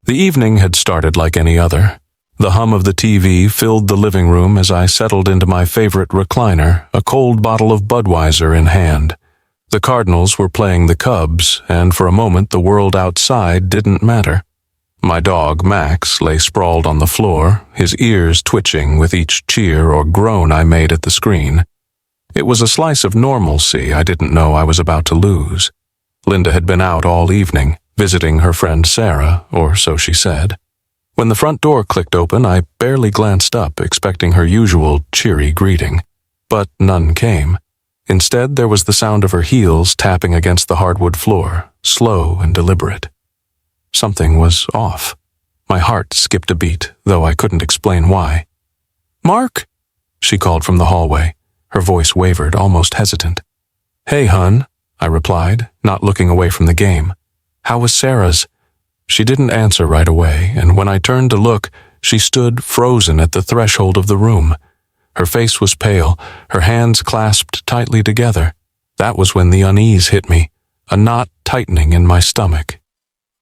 The evening had started like any other. The hum of the TV filled the living room as I settled into my favorite recliner, a cold bottle of Budweiser in hand. The Cardinals were playing the Cubs, and for a moment the world outside didn't matter. My dog, Max, lay sprawled on the floor, his ears twitching with each cheer or groan I made at the screen. It was a slice of normalcy I didn't know I was about to lose. Linda had been out all evening, visiting her friend Sarah, or so she said. When the front door clicked open, I barely glanced up, expecting her usual cheery greeting. But none came. Instead, there was the sound of her heels tapping against the hardwood floor, slow and deliberate. Something was off. My heart skipped a beat, though I couldn't explain why. "Mark?" she called from the hallway. Her voice wavered, almost hesitant. "Hey, hun," I replied, not looking away from the game. "How was Sarah's?" She didn't answer right away, and when I turned to look, she stood frozen at the threshold of the room. Her face was pale, her hands clasped tightly together. That was when the unease hit me, a knot tightening in my stomach.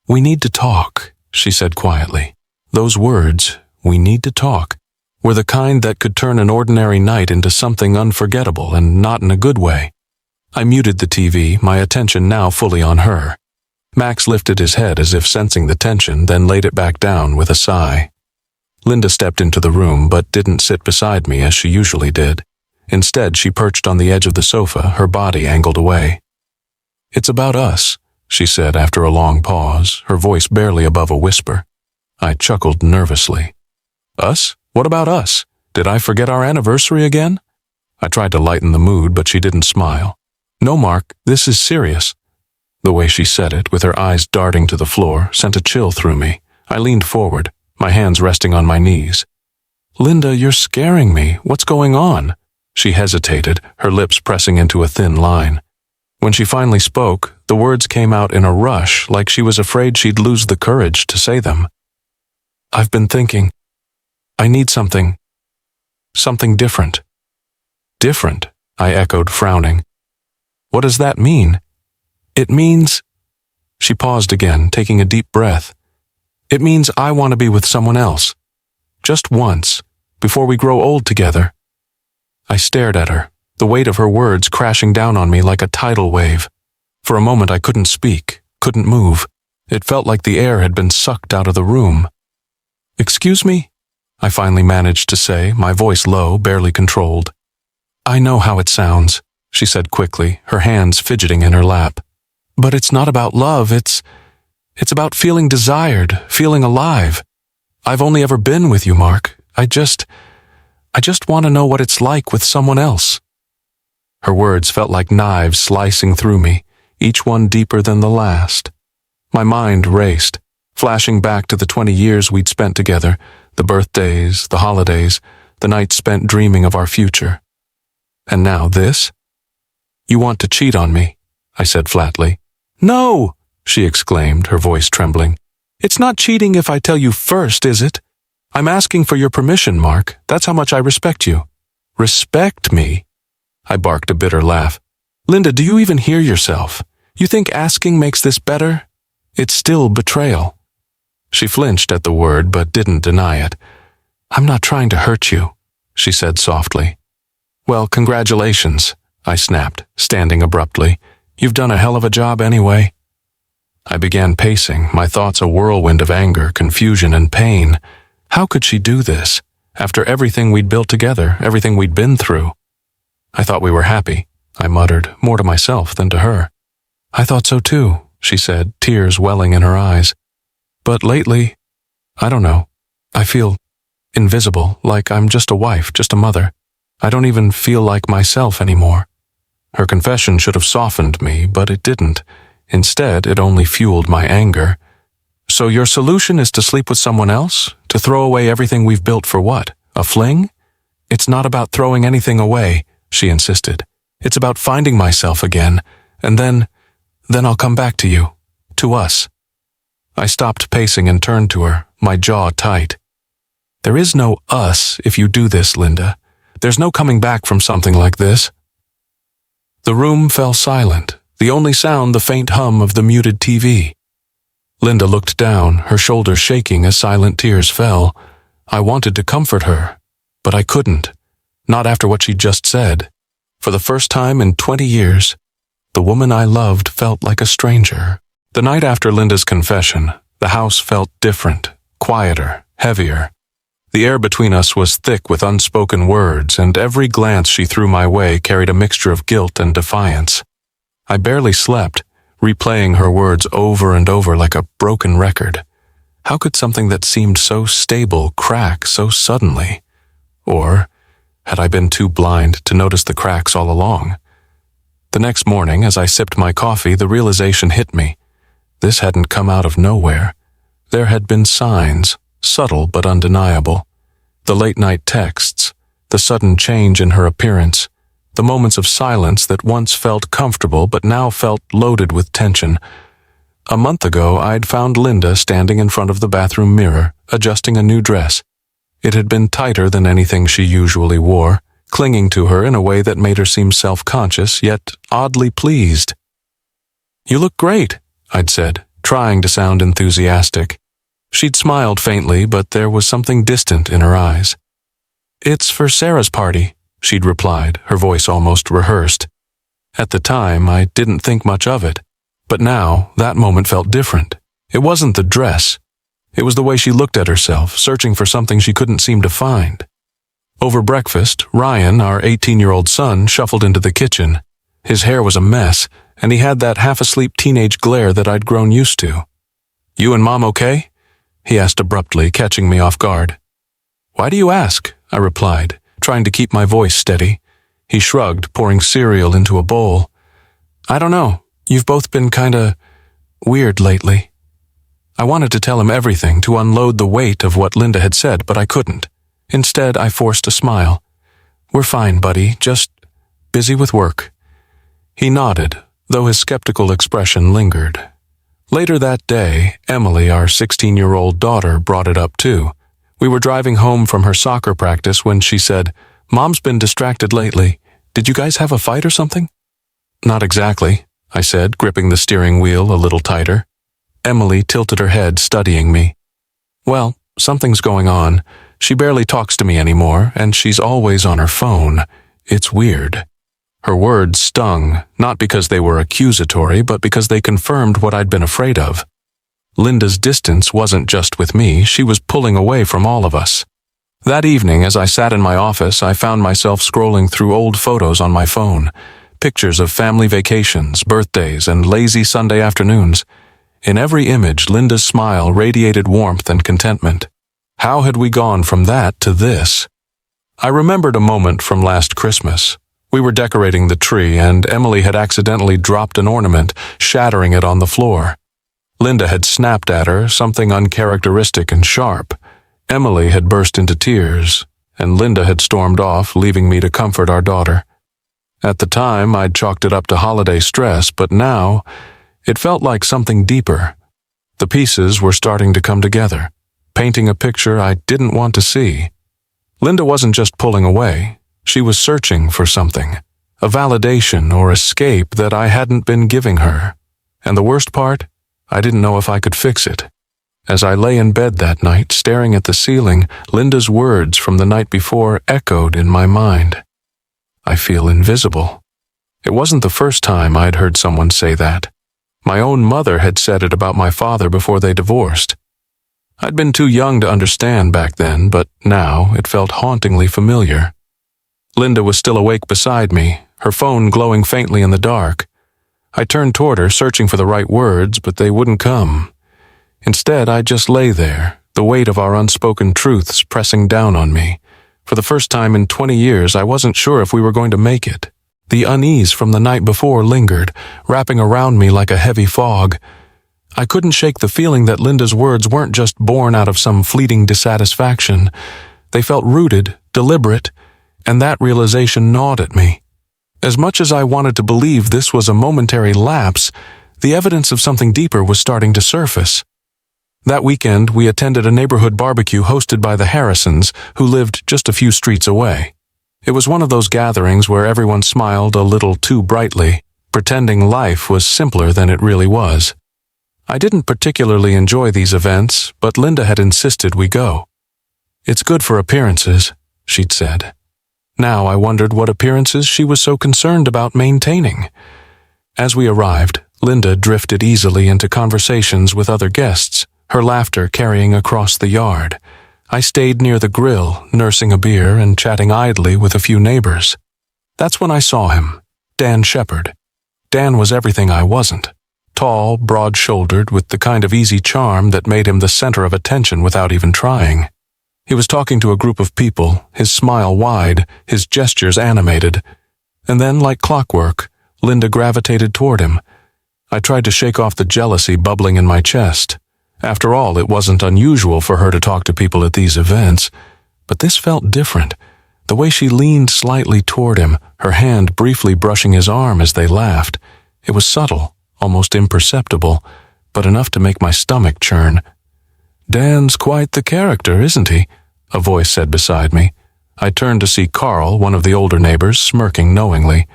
"We need to talk," she said quietly. Those words, "we need to talk," were the kind that could turn an ordinary night into something unforgettable, and not in a good way. I muted the TV, my attention now fully on her. Max lifted his head as if sensing the tension, then laid it back down with a sigh. Linda stepped into the room, but didn't sit beside me as she usually did. Instead, she perched on the edge of the sofa, her body angled away. "It's about us," she said after a long pause, her voice barely above a whisper. I chuckled nervously. "Us? What about us? Did I forget our anniversary again?" I tried to lighten the mood, but she didn't smile. "No, Mark, this is serious." The way she said it, with her eyes darting to the floor, sent a chill through me. I leaned forward, my hands resting on my knees. "Linda, you're scaring me. What's going on?" She hesitated, her lips pressing into a thin line. When she finally spoke, the words came out in a rush, like she was afraid she'd lose the courage to say them. "I've been thinking. I need something different." "Different?" I echoed, frowning. "What does that mean?" "It means—" She paused again, taking a deep breath. "It means I want to be with someone else. Just once, before we grow old together." I stared at her, the weight of her words crashing down on me like a tidal wave. For a moment I couldn't speak, couldn't move. It felt like the air had been sucked out of the room. "Excuse me?" I finally managed to say, my voice low, barely controlled. "I know how it sounds," she said quickly, her hands fidgeting in her lap. "But it's not about love, it's about feeling desired, feeling alive. I've only ever been with you, Mark. I just want to know what it's like with someone else." Her words felt like knives slicing through me, each one deeper than the last. My mind raced, flashing back to the 20 years we'd spent together, the birthdays, the holidays, the nights spent dreaming of our future. And now this? "You want to cheat on me," I said flatly. "No!" she exclaimed, her voice trembling. "It's not cheating if I tell you first, is it? I'm asking for your permission, Mark. That's how much I respect you." "Respect me?" I barked a bitter laugh. "Linda, do you even hear yourself? You think asking makes this better? It's still betrayal." She flinched at the word, but didn't deny it. "I'm not trying to hurt you," she said softly. "Well, congratulations," I snapped, standing abruptly. "You've done a hell of a job anyway." I began pacing, my thoughts a whirlwind of anger, confusion, and pain. How could she do this, after everything we'd built together, everything we'd been through? "I thought we were happy," I muttered, more to myself than to her. "I thought so too," she said, tears welling in her eyes. "But lately, I don't know. I feel invisible, like I'm just a wife, just a mother. I don't even feel like myself anymore." Her confession should have softened me, but it didn't. Instead, it only fueled my anger. "So your solution is to sleep with someone else? To throw away everything we've built for what? A fling?" "It's not about throwing anything away," she insisted. "It's about finding myself again, and then I'll come back to you. To us." I stopped pacing and turned to her, my jaw tight. "There is no us if you do this, Linda. There's no coming back from something like this." The room fell silent, the only sound the faint hum of the muted TV. Linda looked down, her shoulders shaking as silent tears fell. I wanted to comfort her, but I couldn't. Not after what she'd just said. For the first time in 20 years, the woman I loved felt like a stranger. The night after Linda's confession, the house felt different, quieter, heavier. The air between us was thick with unspoken words, and every glance she threw my way carried a mixture of guilt and defiance. I barely slept, replaying her words over and over like a broken record. How could something that seemed so stable crack so suddenly? Or had I been too blind to notice the cracks all along? The next morning, as I sipped my coffee, the realization hit me. This hadn't come out of nowhere. There had been signs, subtle but undeniable. The late-night texts, the sudden change in her appearance, the moments of silence that once felt comfortable but now felt loaded with tension. A month ago, I'd found Linda standing in front of the bathroom mirror, adjusting a new dress. It had been tighter than anything she usually wore, clinging to her in a way that made her seem self-conscious, yet oddly pleased. "You look great," I'd said, trying to sound enthusiastic. She'd smiled faintly, but there was something distant in her eyes. "It's for Sarah's party," she'd replied, her voice almost rehearsed. At the time, I didn't think much of it, but now that moment felt different. It wasn't the dress. It was the way she looked at herself, searching for something she couldn't seem to find. Over breakfast, Ryan, our 18-year-old son, shuffled into the kitchen. His hair was a mess, and he had that half-asleep teenage glare that I'd grown used to. "You and Mom okay?" he asked abruptly, catching me off guard. "Why do you ask?" I replied, trying to keep my voice steady. He shrugged, pouring cereal into a bowl. "I don't know. You've both been kinda weird lately." I wanted to tell him everything, to unload the weight of what Linda had said, but I couldn't. Instead, I forced a smile. "We're fine, buddy, just busy with work." He nodded, though his skeptical expression lingered. Later that day, Emily, our 16-year-old daughter, brought it up too. We were driving home from her soccer practice when she said, "Mom's been distracted lately. Did you guys have a fight or something?" "Not exactly," I said, gripping the steering wheel a little tighter. Emily tilted her head, studying me. "Well, something's going on. She barely talks to me anymore, and she's always on her phone. It's weird." Her words stung, not because they were accusatory, but because they confirmed what I'd been afraid of. Linda's distance wasn't just with me, she was pulling away from all of us. That evening, as I sat in my office, I found myself scrolling through old photos on my phone. Pictures of family vacations, birthdays, and lazy Sunday afternoons. In every image, Linda's smile radiated warmth and contentment. How had we gone from that to this? I remembered a moment from last Christmas. We were decorating the tree, and Emily had accidentally dropped an ornament, shattering it on the floor. Linda had snapped at her, something uncharacteristic and sharp. Emily had burst into tears, and Linda had stormed off, leaving me to comfort our daughter. At the time, I'd chalked it up to holiday stress, but now it felt like something deeper. The pieces were starting to come together, painting a picture I didn't want to see. Linda wasn't just pulling away. She was searching for something, a validation or escape that I hadn't been giving her. And the worst part, I didn't know if I could fix it. As I lay in bed that night, staring at the ceiling, Linda's words from the night before echoed in my mind. "I feel invisible." It wasn't the first time I'd heard someone say that. My own mother had said it about my father before they divorced. I'd been too young to understand back then, but now it felt hauntingly familiar. Linda was still awake beside me, her phone glowing faintly in the dark. I turned toward her, searching for the right words, but they wouldn't come. Instead, I just lay there, the weight of our unspoken truths pressing down on me. For the first time in 20 years, I wasn't sure if we were going to make it. The unease from the night before lingered, wrapping around me like a heavy fog. I couldn't shake the feeling that Linda's words weren't just born out of some fleeting dissatisfaction. They felt rooted, deliberate, and that realization gnawed at me. As much as I wanted to believe this was a momentary lapse, the evidence of something deeper was starting to surface. That weekend, we attended a neighborhood barbecue hosted by the Harrisons, who lived just a few streets away. It was one of those gatherings where everyone smiled a little too brightly, pretending life was simpler than it really was. I didn't particularly enjoy these events, but Linda had insisted we go. "It's good for appearances," she'd said. Now I wondered what appearances she was so concerned about maintaining. As we arrived, Linda drifted easily into conversations with other guests, her laughter carrying across the yard. I stayed near the grill, nursing a beer and chatting idly with a few neighbors. That's when I saw him, Dan Shepherd. Dan was everything I wasn't. Tall, broad-shouldered, with the kind of easy charm that made him the center of attention without even trying. He was talking to a group of people, his smile wide, his gestures animated. And then, like clockwork, Linda gravitated toward him. I tried to shake off the jealousy bubbling in my chest. After all, it wasn't unusual for her to talk to people at these events. But this felt different. The way she leaned slightly toward him, her hand briefly brushing his arm as they laughed. It was subtle, almost imperceptible, but enough to make my stomach churn. "Dan's quite the character, isn't he?" a voice said beside me. I turned to see Carl, one of the older neighbors, smirking knowingly.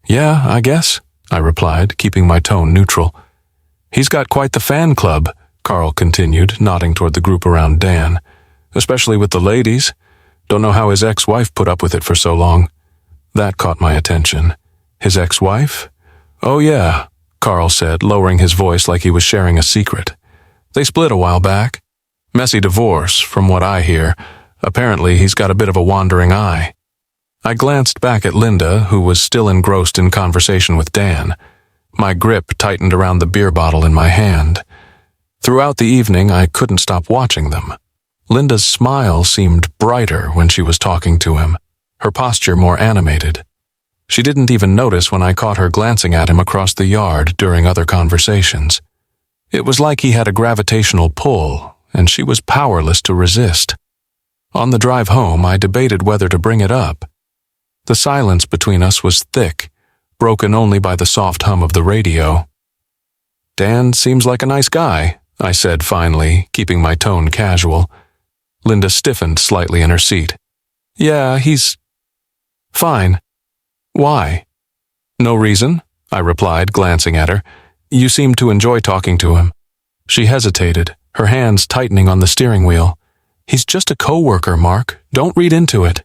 "Yeah, I guess," I replied, keeping my tone neutral. "He's got quite the fan club," Carl continued, nodding toward the group around Dan. "Especially with the ladies. Don't know how his ex-wife put up with it for so long." That caught my attention. "His ex-wife?" "Oh yeah," Carl said, lowering his voice like he was sharing a secret. "They split a while back. Messy divorce, from what I hear. Apparently he's got a bit of a wandering eye." I glanced back at Linda, who was still engrossed in conversation with Dan. My grip tightened around the beer bottle in my hand. Throughout the evening, I couldn't stop watching them. Linda's smile seemed brighter when she was talking to him, her posture more animated. She didn't even notice when I caught her glancing at him across the yard during other conversations. It was like he had a gravitational pull, and she was powerless to resist. On the drive home, I debated whether to bring it up. The silence between us was thick, broken only by the soft hum of the radio. "Dan seems like a nice guy," I said finally, keeping my tone casual. Linda stiffened slightly in her seat. "Yeah, he's fine." "Why?" "No reason," I replied, glancing at her. "You seem to enjoy talking to him." She hesitated, her hands tightening on the steering wheel. "He's just a coworker, Mark. Don't read into it."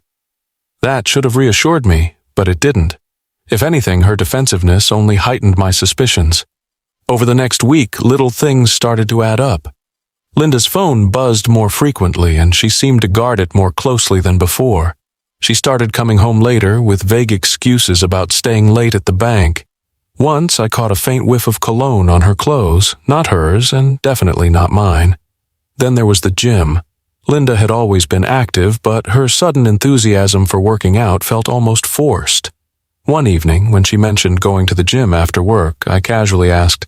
That should have reassured me, but it didn't. If anything, her defensiveness only heightened my suspicions. Over the next week, little things started to add up. Linda's phone buzzed more frequently, and she seemed to guard it more closely than before. She started coming home later with vague excuses about staying late at the bank. Once I caught a faint whiff of cologne on her clothes, not hers and definitely not mine. Then there was the gym. Linda had always been active, but her sudden enthusiasm for working out felt almost forced. One evening, when she mentioned going to the gym after work, I casually asked,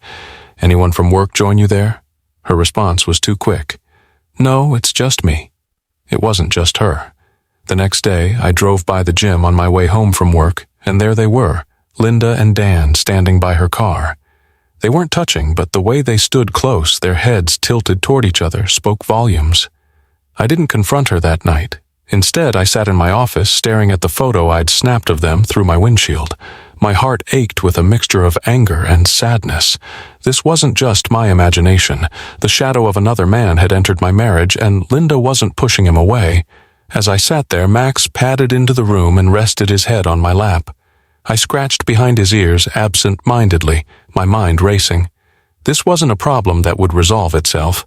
"Anyone from work join you there?" Her response was too quick. "No, it's just me." It wasn't just her. The next day, I drove by the gym on my way home from work, and there they were, Linda and Dan standing by her car. They weren't touching, but the way they stood close, their heads tilted toward each other, spoke volumes. I didn't confront her that night. Instead, I sat in my office staring at the photo I'd snapped of them through my windshield. My heart ached with a mixture of anger and sadness. This wasn't just my imagination. The shadow of another man had entered my marriage, and Linda wasn't pushing him away. As I sat there, Max padded into the room and rested his head on my lap. I scratched behind his ears absent-mindedly, my mind racing. This wasn't a problem that would resolve itself.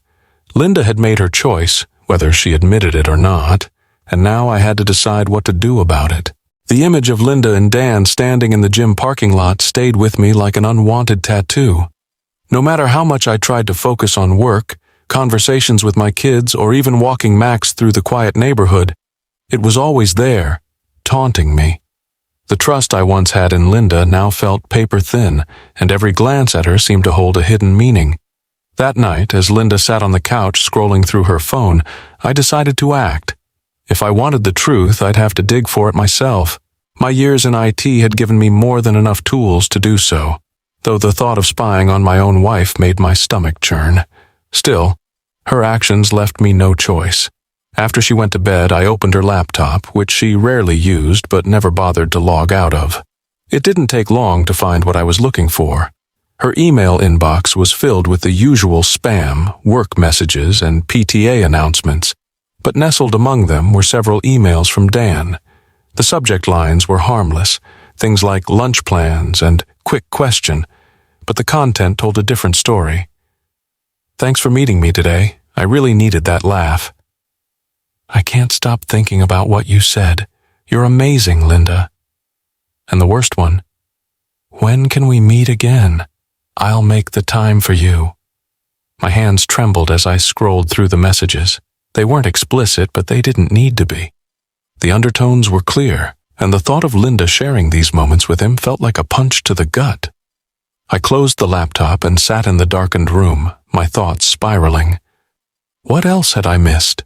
Linda had made her choice, whether she admitted it or not, and now I had to decide what to do about it. The image of Linda and Dan standing in the gym parking lot stayed with me like an unwanted tattoo. No matter how much I tried to focus on work, conversations with my kids, or even walking Max through the quiet neighborhood, it was always there, taunting me. The trust I once had in Linda now felt paper-thin, and every glance at her seemed to hold a hidden meaning. That night, as Linda sat on the couch scrolling through her phone, I decided to act. If I wanted the truth, I'd have to dig for it myself. My years in IT had given me more than enough tools to do so, though the thought of spying on my own wife made my stomach churn. Still, her actions left me no choice. After she went to bed, I opened her laptop, which she rarely used but never bothered to log out of. It didn't take long to find what I was looking for. Her email inbox was filled with the usual spam, work messages, and PTA announcements, but nestled among them were several emails from Dan. The subject lines were harmless, things like lunch plans and quick question, but the content told a different story. "Thanks for meeting me today. I really needed that laugh. I can't stop thinking about what you said. You're amazing, Linda." And the worst one, "When can we meet again? I'll make the time for you." My hands trembled as I scrolled through the messages. They weren't explicit, but they didn't need to be. The undertones were clear, and the thought of Linda sharing these moments with him felt like a punch to the gut. I closed the laptop and sat in the darkened room, my thoughts spiraling. What else had I missed?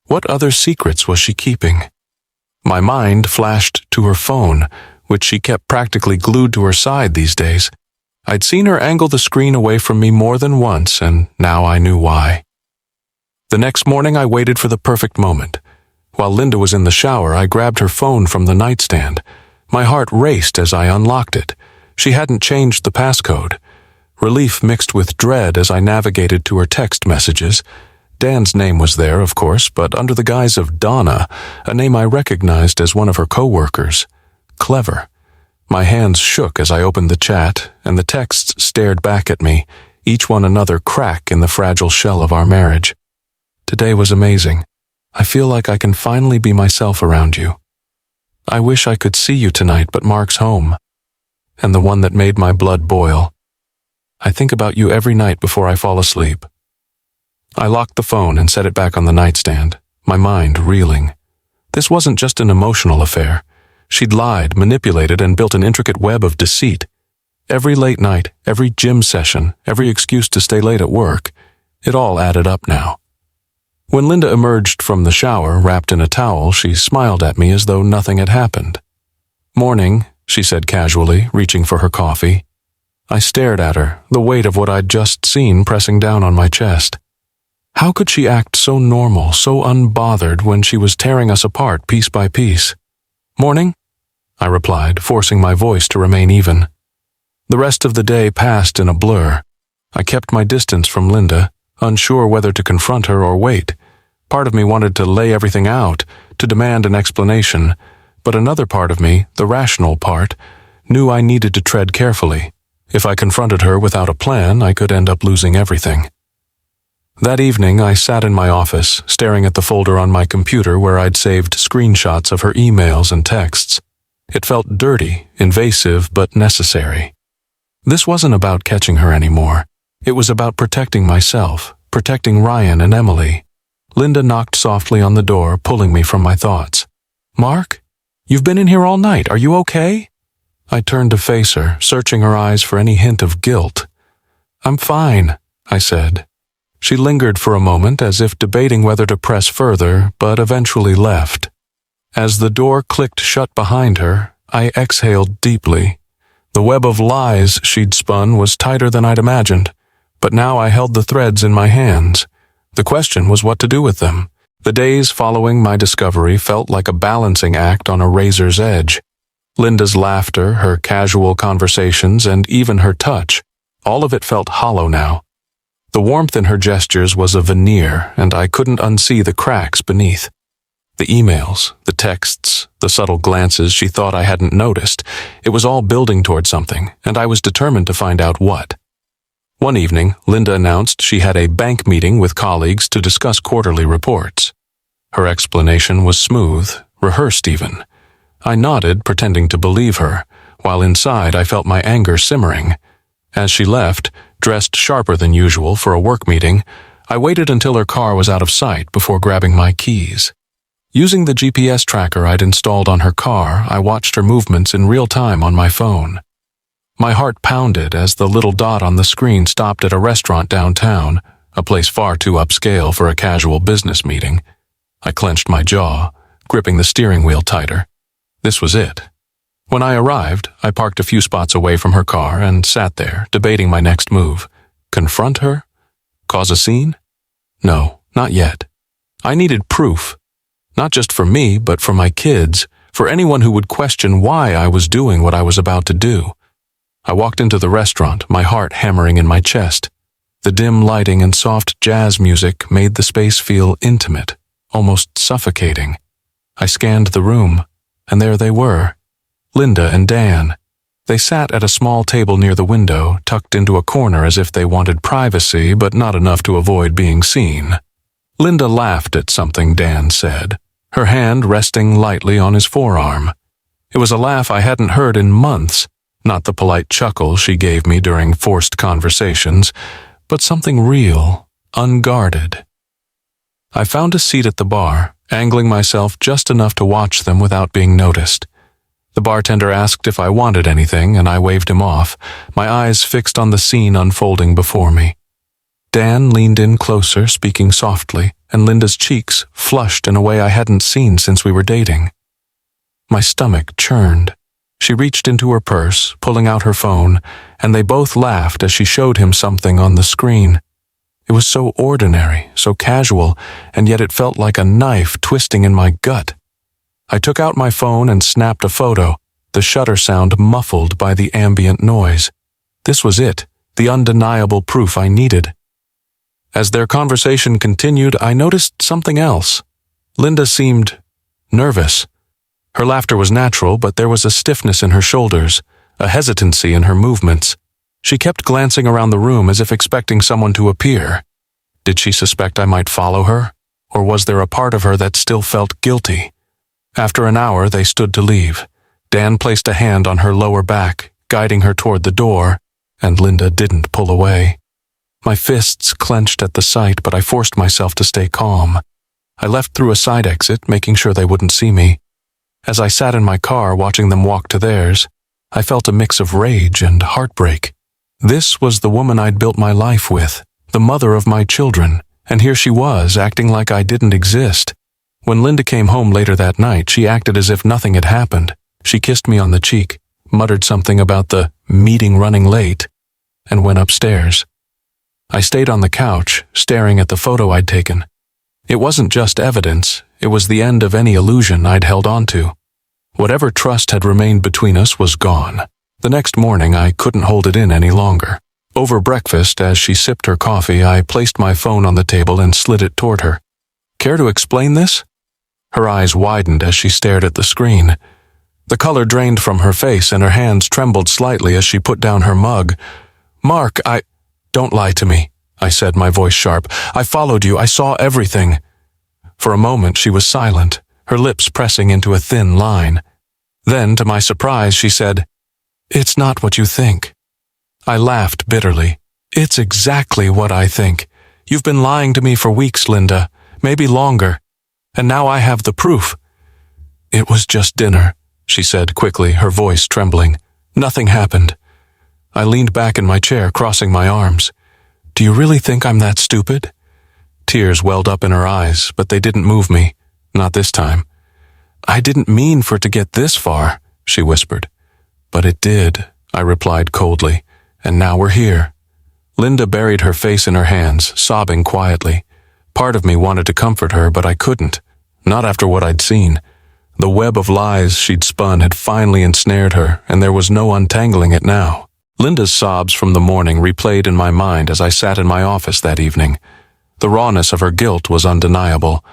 What other secrets was she keeping? My mind flashed to her phone, which she kept practically glued to her side these days. I'd seen her angle the screen away from me more than once, and now I knew why. The next morning I waited for the perfect moment. While Linda was in the shower, I grabbed her phone from the nightstand. My heart raced as I unlocked it. She hadn't changed the passcode. Relief mixed with dread as I navigated to her text messages. Dan's name was there, of course, but under the guise of Donna, a name I recognized as one of her co-workers. Clever. My hands shook as I opened the chat, and the texts stared back at me, each one another crack in the fragile shell of our marriage. Today was amazing. I feel like I can finally be myself around you. I wish I could see you tonight, but Mark's home. And the one that made my blood boil. I think about you every night before I fall asleep. I locked the phone and set it back on the nightstand, my mind reeling. This wasn't just an emotional affair. She'd lied, manipulated, and built an intricate web of deceit. Every late night, every gym session, every excuse to stay late at work, it all added up now. When Linda emerged from the shower, wrapped in a towel, she smiled at me as though nothing had happened. "Morning," she said casually, reaching for her coffee. I stared at her, the weight of what I'd just seen pressing down on my chest. How could she act so normal, so unbothered when she was tearing us apart piece by piece? "Morning," I replied, forcing my voice to remain even. The rest of the day passed in a blur. I kept my distance from Linda, unsure whether to confront her or wait. Part of me wanted to lay everything out, to demand an explanation, but another part of me, the rational part, knew I needed to tread carefully. If I confronted her without a plan, I could end up losing everything. That evening, I sat in my office, staring at the folder on my computer where I'd saved screenshots of her emails and texts. It felt dirty, invasive, but necessary. This wasn't about catching her anymore. It was about protecting myself, protecting Ryan and Emily. Linda knocked softly on the door, pulling me from my thoughts. "Mark? You've been in here all night. Are you okay?" I turned to face her, searching her eyes for any hint of guilt. "I'm fine," I said. She lingered for a moment as if debating whether to press further, but eventually left. As the door clicked shut behind her, I exhaled deeply. The web of lies she'd spun was tighter than I'd imagined, but now I held the threads in my hands. The question was what to do with them. The days following my discovery felt like a balancing act on a razor's edge. Linda's laughter, her casual conversations, and even her touch, all of it felt hollow now. The warmth in her gestures was a veneer, and I couldn't unsee the cracks beneath. The emails, the texts, the subtle glances she thought I hadn't noticed, it was all building toward something, and I was determined to find out what. One evening, Linda announced she had a bank meeting with colleagues to discuss quarterly reports. Her explanation was smooth, rehearsed even. I nodded, pretending to believe her, while inside I felt my anger simmering. As she left, dressed sharper than usual for a work meeting, I waited until her car was out of sight before grabbing my keys. Using the GPS tracker I'd installed on her car, I watched her movements in real time on my phone. My heart pounded as the little dot on the screen stopped at a restaurant downtown, a place far too upscale for a casual business meeting. I clenched my jaw, gripping the steering wheel tighter. This was it. When I arrived, I parked a few spots away from her car and sat there, debating my next move. Confront her? Cause a scene? No, not yet. I needed proof. Not just for me, but for my kids, for anyone who would question why I was doing what I was about to do. I walked into the restaurant, my heart hammering in my chest. The dim lighting and soft jazz music made the space feel intimate, almost suffocating. I scanned the room, and there they were, Linda and Dan. They sat at a small table near the window, tucked into a corner as if they wanted privacy but not enough to avoid being seen. Linda laughed at something Dan said, her hand resting lightly on his forearm. It was a laugh I hadn't heard in months, not the polite chuckle she gave me during forced conversations, but something real, unguarded. I found a seat at the bar, angling myself just enough to watch them without being noticed. The bartender asked if I wanted anything, and I waved him off, my eyes fixed on the scene unfolding before me. Dan leaned in closer, speaking softly, and Linda's cheeks flushed in a way I hadn't seen since we were dating. My stomach churned. She reached into her purse, pulling out her phone, and they both laughed as she showed him something on the screen. It was so ordinary, so casual, and yet it felt like a knife twisting in my gut. I took out my phone and snapped a photo, the shutter sound muffled by the ambient noise. This was it, the undeniable proof I needed. As their conversation continued, I noticed something else. Linda seemed nervous. Her laughter was natural, but there was a stiffness in her shoulders, a hesitancy in her movements. She kept glancing around the room as if expecting someone to appear. Did she suspect I might follow her, or was there a part of her that still felt guilty? After an hour, they stood to leave. Dan placed a hand on her lower back, guiding her toward the door, and Linda didn't pull away. My fists clenched at the sight, but I forced myself to stay calm. I left through a side exit, making sure they wouldn't see me. As I sat in my car watching them walk to theirs, I felt a mix of rage and heartbreak. This was the woman I'd built my life with, the mother of my children, and here she was, acting like I didn't exist. When Linda came home later that night, she acted as if nothing had happened. She kissed me on the cheek, muttered something about the meeting running late, and went upstairs. I stayed on the couch, staring at the photo I'd taken. It wasn't just evidence, it was the end of any illusion I'd held on to. Whatever trust had remained between us was gone. The next morning, I couldn't hold it in any longer. Over breakfast, as she sipped her coffee, I placed my phone on the table and slid it toward her. Care to explain this? Her eyes widened as she stared at the screen. The color drained from her face and her hands trembled slightly as she put down her mug. Mark, Don't lie to me, I said, my voice sharp. I followed you. I saw everything. For a moment, she was silent, her lips pressing into a thin line. Then, to my surprise, she said, "It's not what you think." I laughed bitterly. "It's exactly what I think. You've been lying to me for weeks, Linda, maybe longer. And now I have the proof." "It was just dinner," she said quickly, her voice trembling. "Nothing happened." I leaned back in my chair, crossing my arms. "Do you really think I'm that stupid?" Tears welled up in her eyes, but they didn't move me. Not this time. "I didn't mean for it to get this far," she whispered. "But it did," I replied coldly, "and now we're here." Linda buried her face in her hands, sobbing quietly. Part of me wanted to comfort her, but I couldn't. Not after what I'd seen. The web of lies she'd spun had finally ensnared her, and there was no untangling it now. Linda's sobs from the morning replayed in my mind as I sat in my office that evening. The rawness of her guilt was undeniable,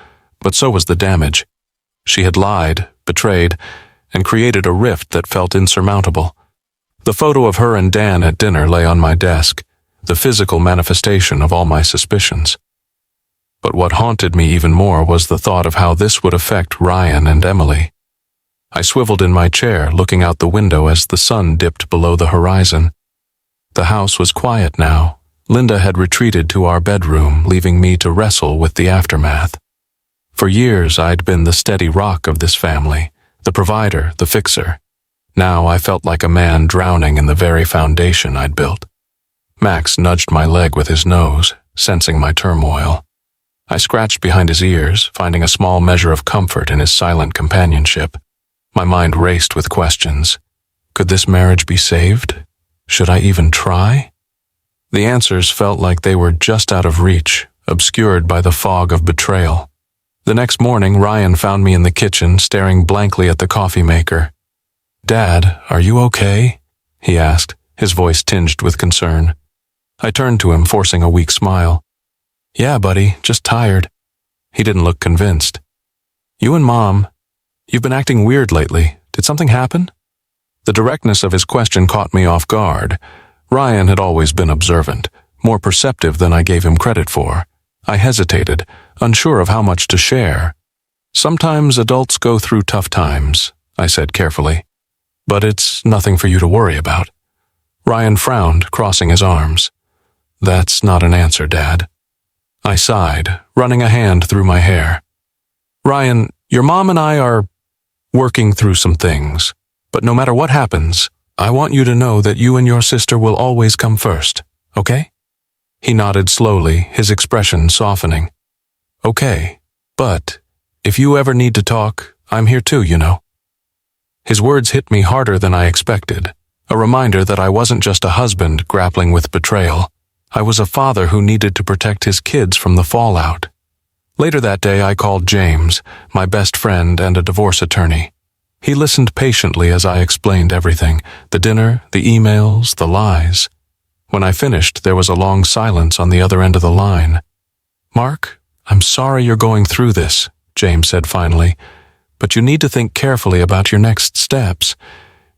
but so was the damage. She had lied, betrayed, and created a rift that felt insurmountable. The photo of her and Dan at dinner lay on my desk, the physical manifestation of all my suspicions. But what haunted me even more was the thought of how this would affect Ryan and Emily. I swiveled in my chair, looking out the window as the sun dipped below the horizon. The house was quiet now. Linda had retreated to our bedroom, leaving me to wrestle with the aftermath. For years, I'd been the steady rock of this family, the provider, the fixer. Now I felt like a man drowning in the very foundation I'd built. Max nudged my leg with his nose, sensing my turmoil. I scratched behind his ears, finding a small measure of comfort in his silent companionship. My mind raced with questions. Could this marriage be saved? Should I even try? The answers felt like they were just out of reach, obscured by the fog of betrayal. The next morning, Ryan found me in the kitchen, staring blankly at the coffee maker. "Dad, are you okay?" he asked, his voice tinged with concern. I turned to him, forcing a weak smile. "Yeah, buddy, just tired." He didn't look convinced. "You and Mom, you've been acting weird lately. Did something happen?" The directness of his question caught me off guard. Ryan had always been observant, more perceptive than I gave him credit for. I hesitated, unsure of how much to share. "Sometimes adults go through tough times," I said carefully. "But it's nothing for you to worry about." Ryan frowned, crossing his arms. "That's not an answer, Dad." I sighed, running a hand through my hair. "Ryan, your mom and I are working through some things, but no matter what happens, I want you to know that you and your sister will always come first, okay?" He nodded slowly, his expression softening. "Okay, but if you ever need to talk, I'm here too, you know." His words hit me harder than I expected, a reminder that I wasn't just a husband grappling with betrayal. I was a father who needed to protect his kids from the fallout. Later that day, I called James, my best friend and a divorce attorney. He listened patiently as I explained everything, the dinner, the emails, the lies. When I finished, there was a long silence on the other end of the line. "Mark, I'm sorry you're going through this," James said finally, "but you need to think carefully about your next steps.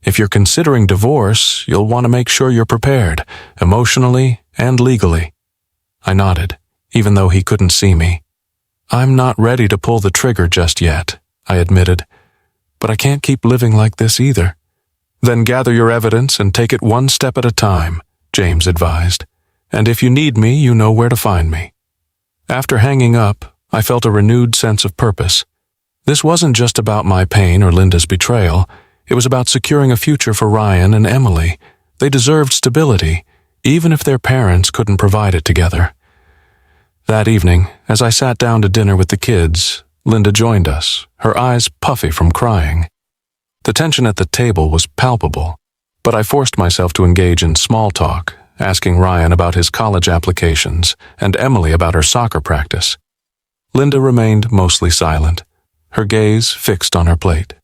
If you're considering divorce, you'll want to make sure you're prepared, emotionally and legally." I nodded, even though he couldn't see me. "I'm not ready to pull the trigger just yet," I admitted, "but I can't keep living like this either." "Then gather your evidence and take it one step at a time," James advised, "and if you need me, you know where to find me." After hanging up, I felt a renewed sense of purpose. This wasn't just about my pain or Linda's betrayal. It was about securing a future for Ryan and Emily. They deserved stability, even if their parents couldn't provide it together. That evening, as I sat down to dinner with the kids, Linda joined us, her eyes puffy from crying. The tension at the table was palpable, but I forced myself to engage in small talk, asking Ryan about his college applications and Emily about her soccer practice. Linda remained mostly silent, her gaze fixed on her plate.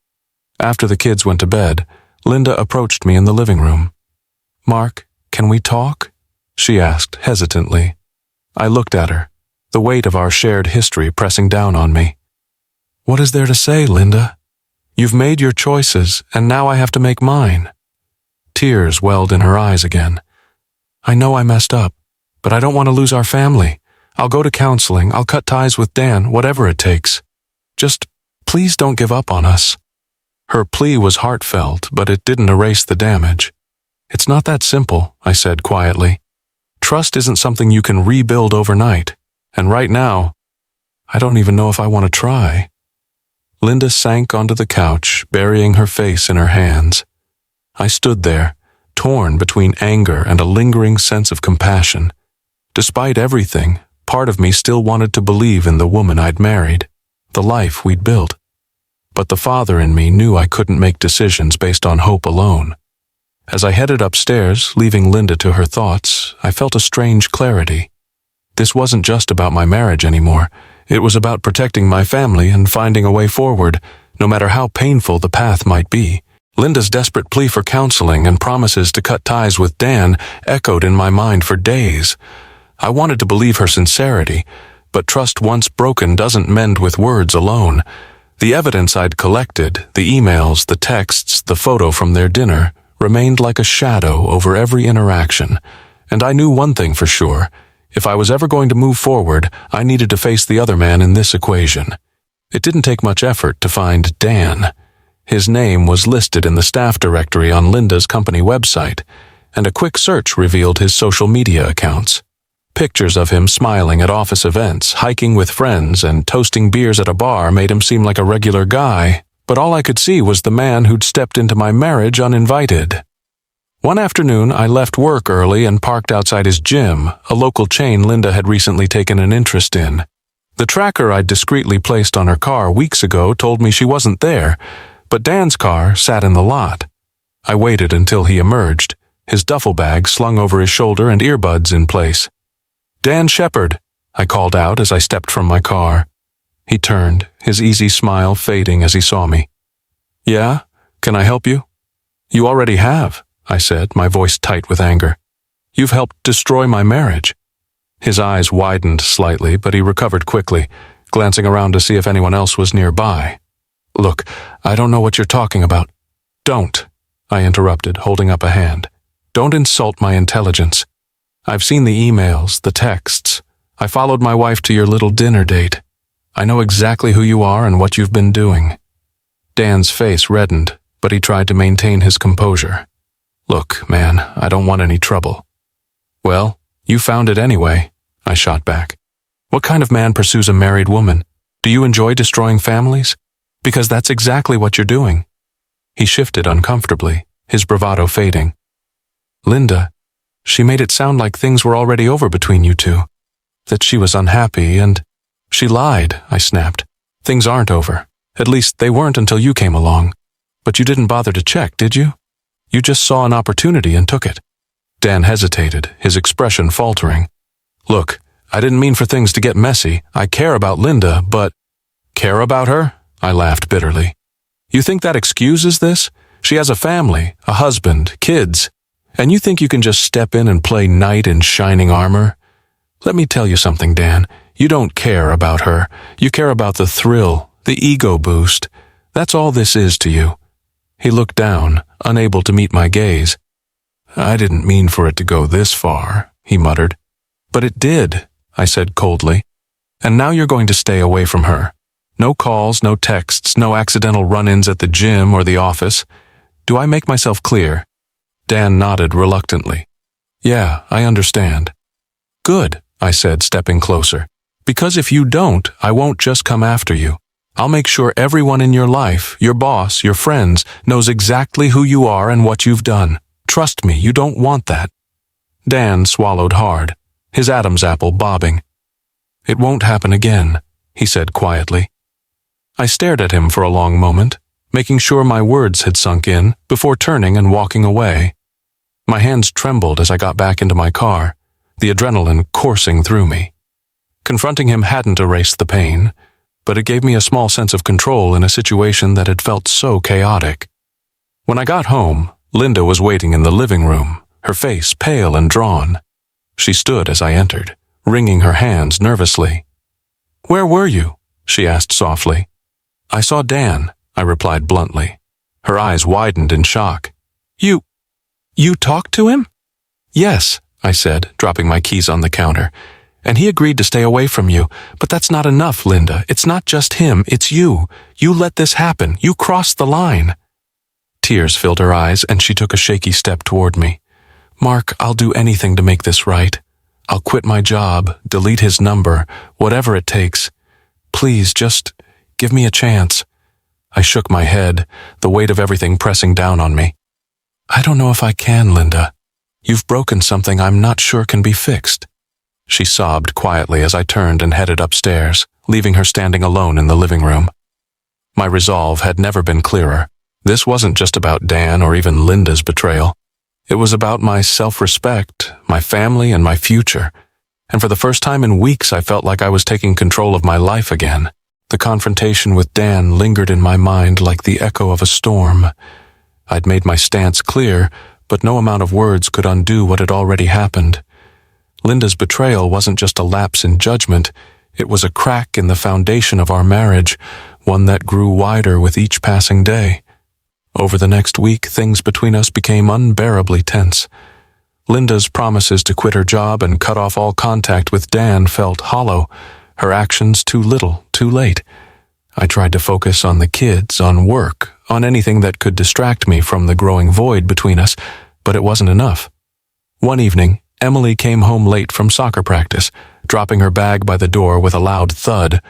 After the kids went to bed, Linda approached me in the living room. "Mark, can we talk?" she asked hesitantly. I looked at her, the weight of our shared history pressing down on me. "What is there to say, Linda? You've made your choices, and now I have to make mine." Tears welled in her eyes again. "I know I messed up, but I don't want to lose our family. I'll go to counseling, I'll cut ties with Dan, whatever it takes. Just please don't give up on us." Her plea was heartfelt, but it didn't erase the damage. "It's not that simple," I said quietly. "Trust isn't something you can rebuild overnight, and right now, I don't even know if I want to try." Linda sank onto the couch, burying her face in her hands. I stood there, torn between anger and a lingering sense of compassion. Despite everything, part of me still wanted to believe in the woman I'd married, the life we'd built. But the father in me knew I couldn't make decisions based on hope alone. As I headed upstairs, leaving Linda to her thoughts, I felt a strange clarity. This wasn't just about my marriage anymore. It was about protecting my family and finding a way forward, no matter how painful the path might be. Linda's desperate plea for counseling and promises to cut ties with Dan echoed in my mind for days. I wanted to believe her sincerity, but trust once broken doesn't mend with words alone. The evidence I'd collected, the emails, the texts, the photo from their dinner, remained like a shadow over every interaction. And I knew one thing for sure. If I was ever going to move forward, I needed to face the other man in this equation. It didn't take much effort to find Dan. His name was listed in the staff directory on Linda's company website, and a quick search revealed his social media accounts. Pictures of him smiling at office events, hiking with friends, and toasting beers at a bar made him seem like a regular guy, but all I could see was the man who'd stepped into my marriage uninvited. One afternoon, I left work early and parked outside his gym, a local chain Linda had recently taken an interest in. The tracker I'd discreetly placed on her car weeks ago told me she wasn't there, but Dan's car sat in the lot. I waited until he emerged, his duffel bag slung over his shoulder and earbuds in place. "Dan Shepard," I called out as I stepped from my car. He turned, his easy smile fading as he saw me. "Yeah? Can I help you?" "You already have," I said, my voice tight with anger. You've helped destroy my marriage. His eyes widened slightly, but he recovered quickly, glancing around to see if anyone else was nearby. Look, I don't know what you're talking about. Don't, I interrupted, holding up a hand. Don't insult my intelligence. I've seen the emails, the texts. I followed my wife to your little dinner date. I know exactly who you are and what you've been doing. Dan's face reddened, but he tried to maintain his composure. Look, man, I don't want any trouble. Well, you found it anyway, I shot back. What kind of man pursues a married woman? Do you enjoy destroying families? Because that's exactly what you're doing. He shifted uncomfortably, his bravado fading. Linda, she made it sound like things were already over between you two. That she was unhappy and... She lied, I snapped. Things aren't over. At least they weren't until you came along. But you didn't bother to check, did you? You just saw an opportunity and took it. Dan hesitated, his expression faltering. Look, I didn't mean for things to get messy. I care about Linda, but... Care about her? I laughed bitterly. You think that excuses this? She has a family, a husband, kids. And you think you can just step in and play knight in shining armor? Let me tell you something, Dan. You don't care about her. You care about the thrill, the ego boost. That's all this is to you. He looked down, unable to meet my gaze. I didn't mean for it to go this far, he muttered. But it did, I said coldly. And now you're going to stay away from her. No calls, no texts, no accidental run-ins at the gym or the office. Do I make myself clear? Dan nodded reluctantly. Yeah, I understand. Good, I said, stepping closer. Because if you don't, I won't just come after you. I'll make sure everyone in your life, your boss, your friends, knows exactly who you are and what you've done. Trust me, you don't want that. Dan swallowed hard, his Adam's apple bobbing. It won't happen again, he said quietly. I stared at him for a long moment, making sure my words had sunk in before turning and walking away. My hands trembled as I got back into my car, the adrenaline coursing through me. Confronting him hadn't erased the pain, but it gave me a small sense of control in a situation that had felt so chaotic. When I got home, Linda was waiting in the living room, her face pale and drawn. She stood as I entered, wringing her hands nervously. Where were you? She asked softly. I saw Dan, I replied bluntly. Her eyes widened in shock. You talked to him? Yes, I said, dropping my keys on the counter. And he agreed to stay away from you. But that's not enough, Linda. It's not just him, it's you. You let this happen. You crossed the line. Tears filled her eyes, and she took a shaky step toward me. Mark, I'll do anything to make this right. I'll quit my job, delete his number, whatever it takes. Please, just give me a chance. I shook my head, the weight of everything pressing down on me. I don't know if I can, Linda. You've broken something I'm not sure can be fixed. She sobbed quietly as I turned and headed upstairs, leaving her standing alone in the living room. My resolve had never been clearer. This wasn't just about Dan or even Linda's betrayal. It was about my self-respect, my family, and my future. And for the first time in weeks, I felt like I was taking control of my life again. The confrontation with Dan lingered in my mind like the echo of a storm. I'd made my stance clear, but no amount of words could undo what had already happened. Linda's betrayal wasn't just a lapse in judgment, it was a crack in the foundation of our marriage, one that grew wider with each passing day. Over the next week, things between us became unbearably tense. Linda's promises to quit her job and cut off all contact with Dan felt hollow, her actions too little, too late. I tried to focus on the kids, on work, on anything that could distract me from the growing void between us, but it wasn't enough. One evening, Emily came home late from soccer practice, dropping her bag by the door with a loud thud.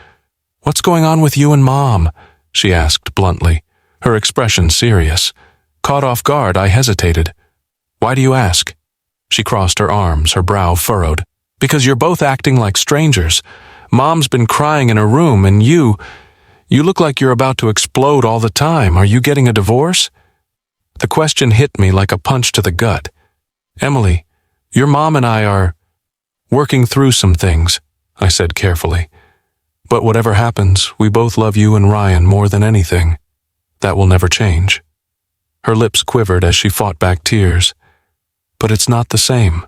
What's going on with you and Mom? She asked bluntly, her expression serious. Caught off guard, I hesitated. Why do you ask? She crossed her arms, her brow furrowed. Because you're both acting like strangers. Mom's been crying in her room, and you look like you're about to explode all the time. Are you getting a divorce? The question hit me like a punch to the gut. Emily, your mom and I are working through some things, I said carefully. But whatever happens, we both love you and Ryan more than anything. That will never change. Her lips quivered as she fought back tears. But it's not the same.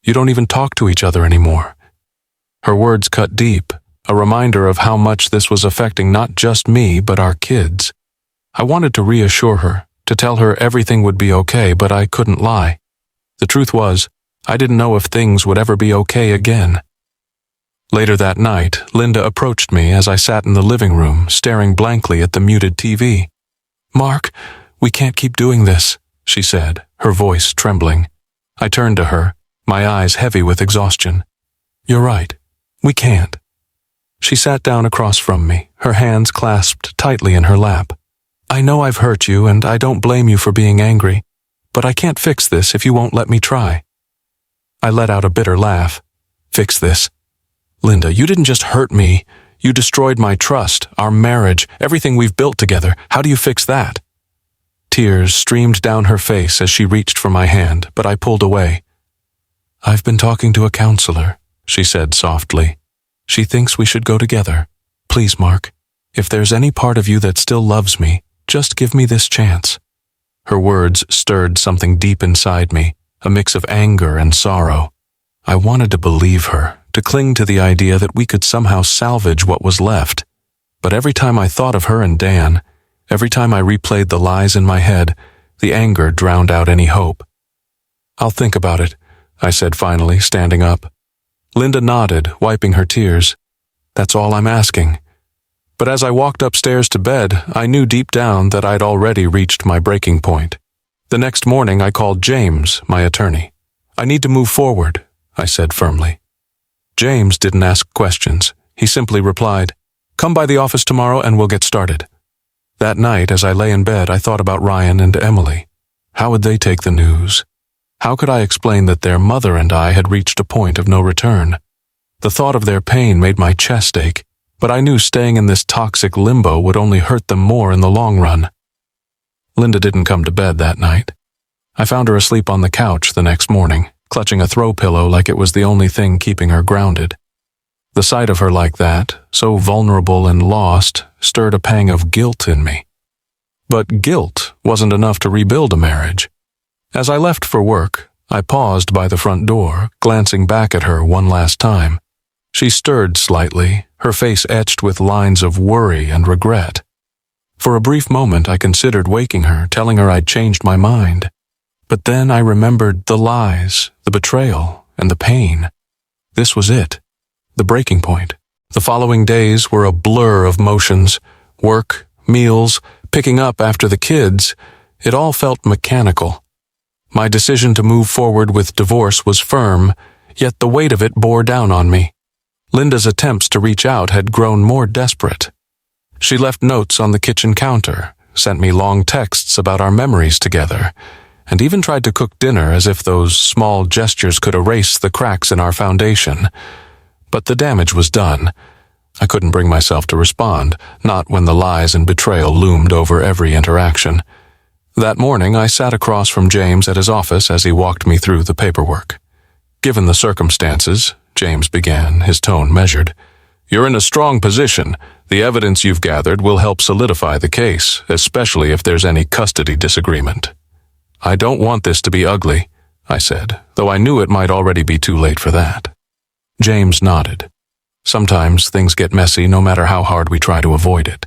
You don't even talk to each other anymore. Her words cut deep, a reminder of how much this was affecting not just me, but our kids. I wanted to reassure her, to tell her everything would be okay, but I couldn't lie. The truth was, I didn't know if things would ever be okay again. Later that night, Linda approached me as I sat in the living room, staring blankly at the muted TV. "Mark, we can't keep doing this," she said, her voice trembling. I turned to her, my eyes heavy with exhaustion. "You're right. We can't." She sat down across from me, her hands clasped tightly in her lap. "I know I've hurt you, and I don't blame you for being angry, but I can't fix this if you won't let me try." I let out a bitter laugh. "Fix this? Linda, you didn't just hurt me. You destroyed my trust, our marriage, everything we've built together. How do you fix that?" Tears streamed down her face as she reached for my hand, but I pulled away. "I've been talking to a counselor," she said softly. "She thinks we should go together. Please, Mark, if there's any part of you that still loves me, just give me this chance." Her words stirred something deep inside me, a mix of anger and sorrow. I wanted to believe her, to cling to the idea that we could somehow salvage what was left. But every time I thought of her and Dan, every time I replayed the lies in my head, the anger drowned out any hope. "I'll think about it," I said finally, standing up. Linda nodded, wiping her tears. "That's all I'm asking." But as I walked upstairs to bed, I knew deep down that I'd already reached my breaking point. The next morning I called James, my attorney. "I need to move forward," I said firmly. James didn't ask questions. He simply replied, "Come by the office tomorrow and we'll get started." That night, as I lay in bed, I thought about Ryan and Emily. How would they take the news? How could I explain that their mother and I had reached a point of no return? The thought of their pain made my chest ache, but I knew staying in this toxic limbo would only hurt them more in the long run. Linda didn't come to bed that night. I found her asleep on the couch the next morning, clutching a throw pillow like it was the only thing keeping her grounded. The sight of her like that, so vulnerable and lost, stirred a pang of guilt in me. But guilt wasn't enough to rebuild a marriage. As I left for work, I paused by the front door, glancing back at her one last time. She stirred slightly, her face etched with lines of worry and regret. For a brief moment I considered waking her, telling her I'd changed my mind. But then I remembered the lies, the betrayal, and the pain. This was it, the breaking point. The following days were a blur of motions. Work, meals, picking up after the kids. It all felt mechanical. My decision to move forward with divorce was firm, yet the weight of it bore down on me. Linda's attempts to reach out had grown more desperate. She left notes on the kitchen counter, sent me long texts about our memories together, and even tried to cook dinner as if those small gestures could erase the cracks in our foundation. But the damage was done. I couldn't bring myself to respond, not when the lies and betrayal loomed over every interaction. That morning, I sat across from James at his office as he walked me through the paperwork. "Given the circumstances," James began, his tone measured, "you're in a strong position. The evidence you've gathered will help solidify the case, especially if there's any custody disagreement." "I don't want this to be ugly," I said, though I knew it might already be too late for that. James nodded. "Sometimes things get messy no matter how hard we try to avoid it.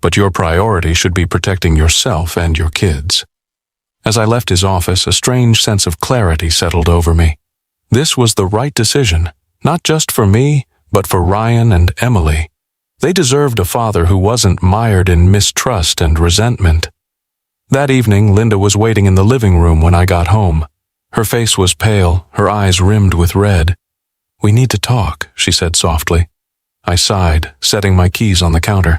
But your priority should be protecting yourself and your kids." As I left his office, a strange sense of clarity settled over me. This was the right decision, not just for me, but for Ryan and Emily. They deserved a father who wasn't mired in mistrust and resentment. That evening, Linda was waiting in the living room when I got home. Her face was pale, her eyes rimmed with red. "We need to talk," she said softly. I sighed, setting my keys on the counter.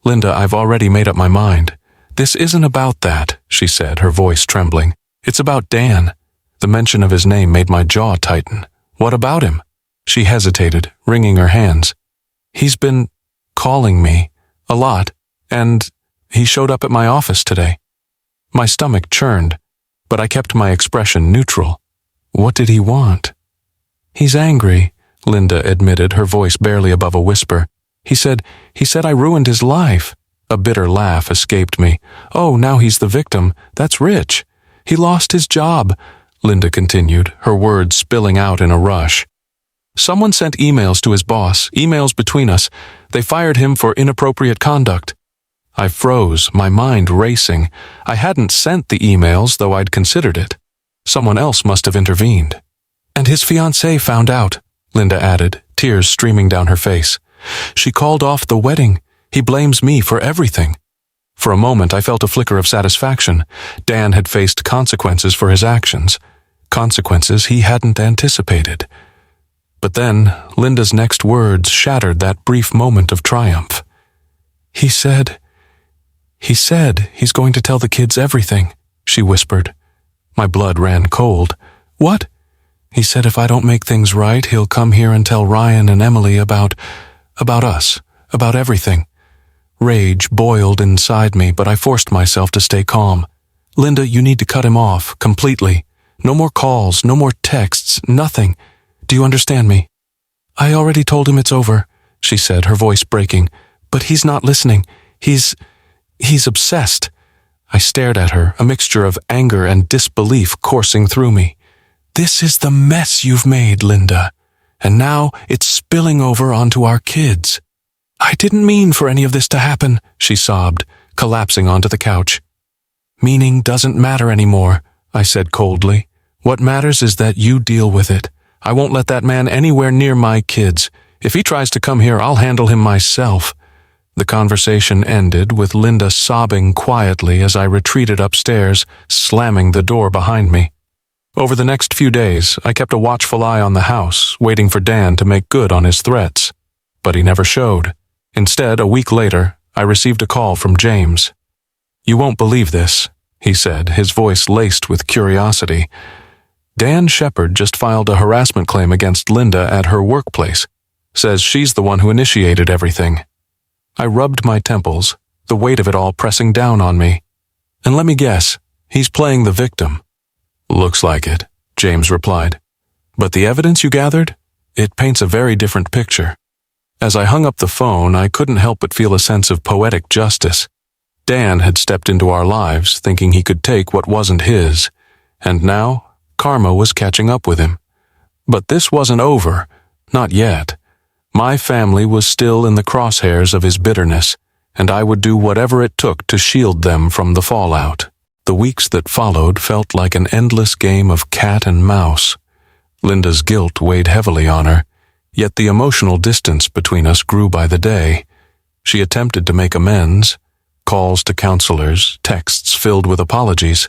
"Linda, I've already made up my mind. This isn't about that," she said, her voice trembling. "It's about Dan." The mention of his name made my jaw tighten. "What about him?" She hesitated, wringing her hands. "He's been calling me a lot, and he showed up at my office today." My stomach churned, but I kept my expression neutral. "What did he want?" "He's angry," Linda admitted, her voice barely above a whisper. He said I ruined his life. A bitter laugh escaped me. "Oh, now he's the victim. That's rich. He lost his job," Linda continued, her words spilling out in a rush. "Someone sent emails to his boss, emails between us. They fired him for inappropriate conduct." I froze, my mind racing. I hadn't sent the emails, though I'd considered it. Someone else must have intervened. "And his fiancée found out," Linda added, tears streaming down her face. "She called off the wedding. He blames me for everything." For a moment I felt a flicker of satisfaction. Dan had faced consequences for his actions, consequences he hadn't anticipated. But then Linda's next words shattered that brief moment of triumph. He said he's going to tell the kids everything," she whispered. My blood ran cold. "What?" "He said if I don't make things right, he'll come here and tell Ryan and Emily about us, about everything." Rage boiled inside me, but I forced myself to stay calm. "Linda, you need to cut him off, completely. No more calls, no more texts, nothing. Do you understand me?" "I already told him it's over," she said, her voice breaking. "But he's not listening. He's obsessed." I stared at her, a mixture of anger and disbelief coursing through me. "This is the mess you've made, Linda. And now it's spilling over onto our kids." "I didn't mean for any of this to happen," she sobbed, collapsing onto the couch. "Meaning doesn't matter anymore," I said coldly. "What matters is that you deal with it. I won't let that man anywhere near my kids. If he tries to come here, I'll handle him myself." The conversation ended with Linda sobbing quietly as I retreated upstairs, slamming the door behind me. Over the next few days, I kept a watchful eye on the house, waiting for Dan to make good on his threats. But he never showed. Instead, a week later, I received a call from James. "You won't believe this," he said, his voice laced with curiosity. "Dan Shepard just filed a harassment claim against Linda at her workplace. Says she's the one who initiated everything." I rubbed my temples, the weight of it all pressing down on me. "And let me guess, he's playing the victim." "Looks like it," James replied. "But the evidence you gathered? It paints a very different picture." As I hung up the phone, I couldn't help but feel a sense of poetic justice. Dan had stepped into our lives, thinking he could take what wasn't his, and now karma was catching up with him. But this wasn't over, not yet. My family was still in the crosshairs of his bitterness, and I would do whatever it took to shield them from the fallout. The weeks that followed felt like an endless game of cat and mouse. Linda's guilt weighed heavily on her, yet the emotional distance between us grew by the day. She attempted to make amends, calls to counselors, texts filled with apologies,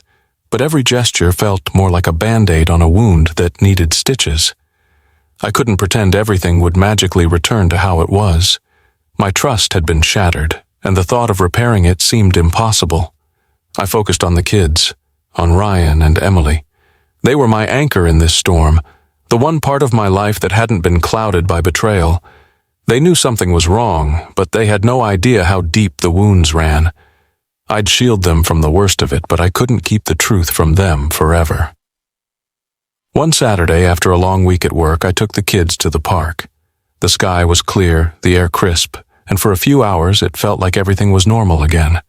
but every gesture felt more like a Band-Aid on a wound that needed stitches. I couldn't pretend everything would magically return to how it was. My trust had been shattered, and the thought of repairing it seemed impossible. I focused on the kids, on Ryan and Emily. They were my anchor in this storm, the one part of my life that hadn't been clouded by betrayal. They knew something was wrong, but they had no idea how deep the wounds ran. I'd shield them from the worst of it, but I couldn't keep the truth from them forever. One Saturday, after a long week at work, I took the kids to the park. The sky was clear, the air crisp, and for a few hours it felt like everything was normal again.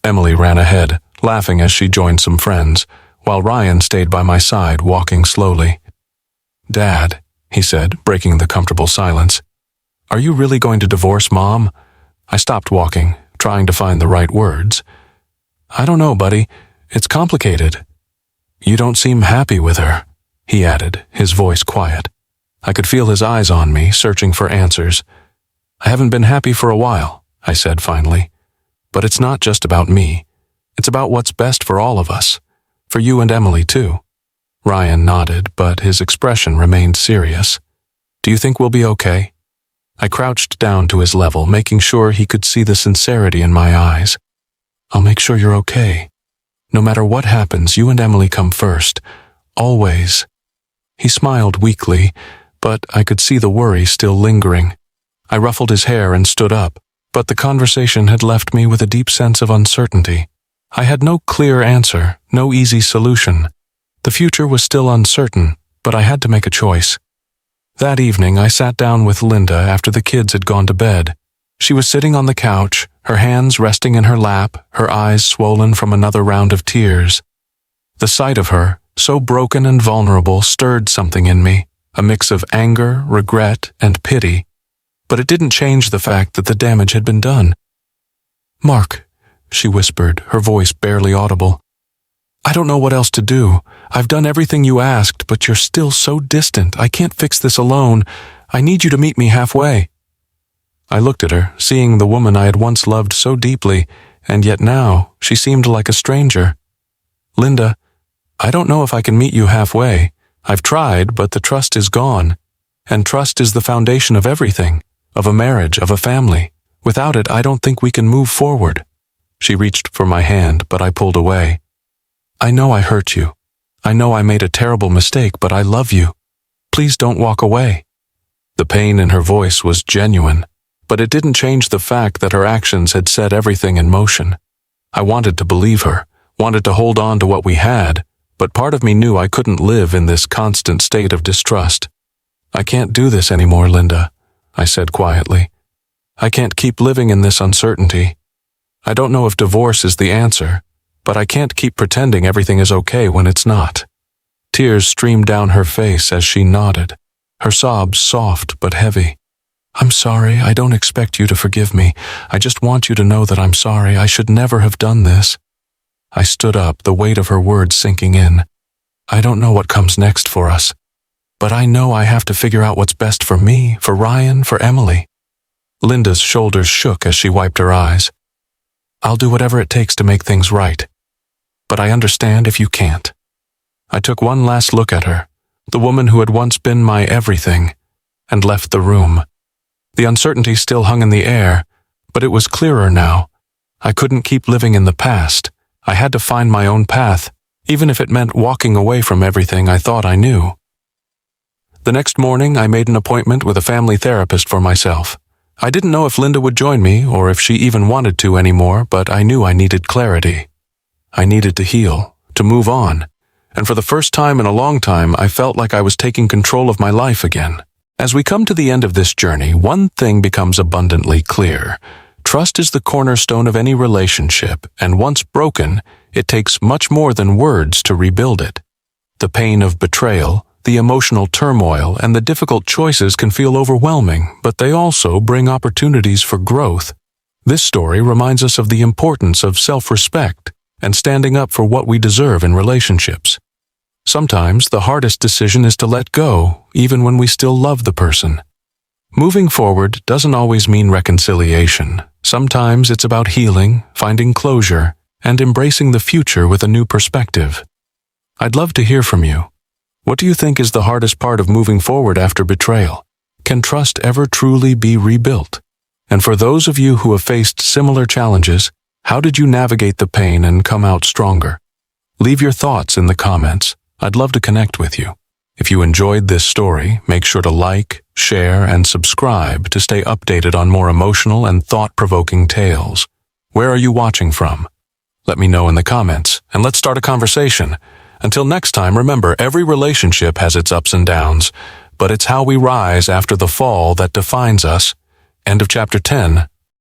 Emily ran ahead, laughing as she joined some friends, while Ryan stayed by my side, walking slowly. "Dad," he said, breaking the comfortable silence, "are you really going to divorce Mom?" I stopped walking, trying to find the right words. "I don't know, buddy. It's complicated." "You don't seem happy with her," he added, his voice quiet. I could feel his eyes on me, searching for answers. "I haven't been happy for a while," I said finally. "But it's not just about me. It's about what's best for all of us. For you and Emily, too." Ryan nodded, but his expression remained serious. "Do you think we'll be okay?" I crouched down to his level, making sure he could see the sincerity in my eyes. "I'll make sure you're okay. No matter what happens, you and Emily come first. Always." He smiled weakly, but I could see the worry still lingering. I ruffled his hair and stood up, but the conversation had left me with a deep sense of uncertainty. I had no clear answer, no easy solution. The future was still uncertain, but I had to make a choice. That evening, I sat down with Linda after the kids had gone to bed. She was sitting on the couch, her hands resting in her lap, her eyes swollen from another round of tears. The sight of her, so broken and vulnerable, stirred something in me, a mix of anger, regret, and pity. But it didn't change the fact that the damage had been done. "Mark," she whispered, her voice barely audible. "I don't know what else to do. I've done everything you asked, but you're still so distant. I can't fix this alone. I need you to meet me halfway." I looked at her, seeing the woman I had once loved so deeply, and yet now she seemed like a stranger. "Linda, I don't know if I can meet you halfway. I've tried, but the trust is gone. And trust is the foundation of everything, of a marriage, of a family. Without it, I don't think we can move forward." She reached for my hand, but I pulled away. "I know I hurt you. I know I made a terrible mistake, but I love you. Please don't walk away." The pain in her voice was genuine, but it didn't change the fact that her actions had set everything in motion. I wanted to believe her, wanted to hold on to what we had, but part of me knew I couldn't live in this constant state of distrust. "I can't do this anymore, Linda," I said quietly. "I can't keep living in this uncertainty. I don't know if divorce is the answer, but I can't keep pretending everything is okay when it's not." Tears streamed down her face as she nodded, her sobs soft but heavy. "I'm sorry. I don't expect you to forgive me. I just want you to know that I'm sorry. I should never have done this." I stood up, the weight of her words sinking in. "I don't know what comes next for us, but I know I have to figure out what's best for me, for Ryan, for Emily." Linda's shoulders shook as she wiped her eyes. "I'll do whatever it takes to make things right, but I understand if you can't." I took one last look at her, the woman who had once been my everything, and left the room. The uncertainty still hung in the air, but it was clearer now. I couldn't keep living in the past. I had to find my own path, even if it meant walking away from everything I thought I knew. The next morning, I made an appointment with a family therapist for myself. I didn't know if Linda would join me or if she even wanted to anymore, but I knew I needed clarity. I needed to heal, to move on, and for the first time in a long time, I felt like I was taking control of my life again. As we come to the end of this journey, one thing becomes abundantly clear. Trust is the cornerstone of any relationship, and once broken, it takes much more than words to rebuild it. The pain of betrayal, the emotional turmoil, and the difficult choices can feel overwhelming, but they also bring opportunities for growth. This story reminds us of the importance of self-respect and standing up for what we deserve in relationships. Sometimes the hardest decision is to let go, even when we still love the person. Moving forward doesn't always mean reconciliation. Sometimes it's about healing, finding closure, and embracing the future with a new perspective. I'd love to hear from you. What do you think is the hardest part of moving forward after betrayal? Can trust ever truly be rebuilt? And for those of you who have faced similar challenges, how did you navigate the pain and come out stronger? Leave your thoughts in the comments. I'd love to connect with you. If you enjoyed this story, make sure to like, share, and subscribe to stay updated on more emotional and thought-provoking tales. Where are you watching from? Let me know in the comments, and let's start a conversation. Until next time, remember, every relationship has its ups and downs, but it's how we rise after the fall that defines us. End of chapter 10.